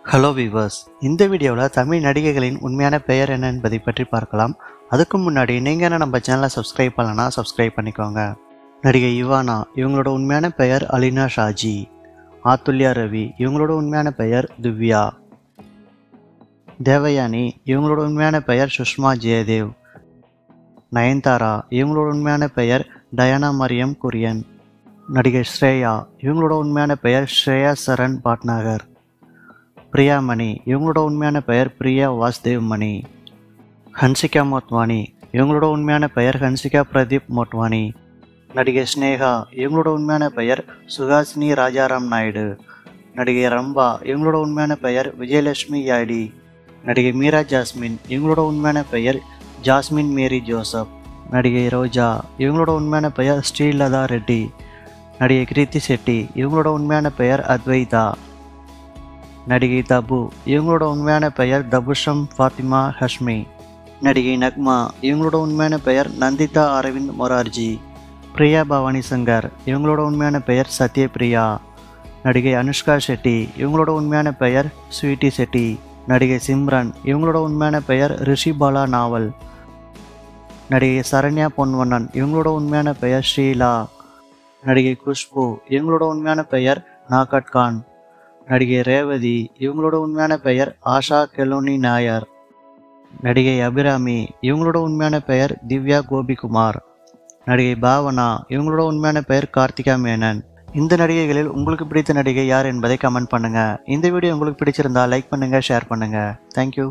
Hello viewers, இந்த வீடியோவில் தமிழ் நடிகைகளின் உண்மையான பெயர் என்ன என்பதை பற்றி பார்க்கலாம். அதுக்கு முன்னாடி நீங்கள் என்ன நம்ம சேனலை சப்ஸ்கிரைப் பண்ணலன்னா சப்ஸ்கிரைப் பண்ணிக்கோங்க. நடிகை இவானா, இவங்களோட உண்மையான பெயர் அலினா ஷாஜி. ஆத்துல்யா ரவி, இவங்களோட உண்மையான பெயர் திவ்யா. தேவயானி, இவங்களோட உண்மையான பெயர் சுஷ்மா ஜெயதேவ். நயன்தாரா, இவங்களோட உண்மையான பெயர் டயானா மரியம் குரியன். நடிகை ஸ்ரேயா, இவங்களோட உண்மையான பெயர் ஸ்ரேயா சரண் பாட்நாகர். பிரியாமணி, இவங்களோட உண்மையான பெயர் பிரியா வாஸ்தேவ் மணி. ஹன்சிகா மோட்வானி, இவங்களோட உண்மையான பெயர் ஹன்சிகா பிரதீப் மோட்வானி. நடிகை ஸ்னேகா, இவங்களோட உண்மையான பெயர் சுஹாசினி ராஜாராம் நாயுடு. நடிகை ரம்பா, இவங்களோட உண்மையான பெயர் விஜயலட்சுமி யாடி. நடிகை மீரா ஜாஸ்மின், இவங்களோட உண்மையான பெயர் ஜாஸ்மின் மேரி ஜோசப். நடிகை ரோஜா, இவங்களோட உண்மையான பெயர் ஸ்ரீலதா ரெட்டி. நடிகை கிருத்தி செட்டி, இவங்களோட உண்மையான பெயர் அத்வைதா. நடிகை தபு, இவங்களோட உண்மையான பெயர் தபுஷம் ஃபாத்திமா ஹஷ்மி. நடிகை நக்மா, இவங்களோட உண்மையான பெயர் நந்திதா அரவிந்த் மொரார்ஜி. பிரியா பவானி சங்கர், இவங்களோட உண்மையான பெயர் சத்யபிரியா. நடிகை அனுஷ்கா ஷெட்டி, இவங்களோட உண்மையான பெயர் ஸ்வீட்டி செட்டி. நடிகை சிம்ரன், இவங்களோட உண்மையான பெயர் ரிஷிபாலா நாவல். நடிகை சரண்யா பொன்வண்ணன், இவங்களோட உண்மையான பெயர் ஷீலா. நடிகை குஷ்பு, இவங்களோட உண்மையான பெயர் நாகட் கான். நடிகை ரேவதி, இவங்களோட உண்மையான பெயர் ஆஷா கெலோனி நாயர். நடிகை அபிராமி, இவங்களோட உண்மையான பெயர் திவ்யா கோபிகுமார். நடிகை பாவனா, இவங்களோட உண்மையான பெயர் கார்த்திகா மேனன். இந்த நடிகைகளில் உங்களுக்கு பிடித்த நடிகை யார் என்பதை கமெண்ட் பண்ணுங்க. இந்த வீடியோ உங்களுக்கு பிடிச்சிருந்தா லைக் பண்ணுங்க, ஷேர் பண்ணுங்க. தேங்க்யூ.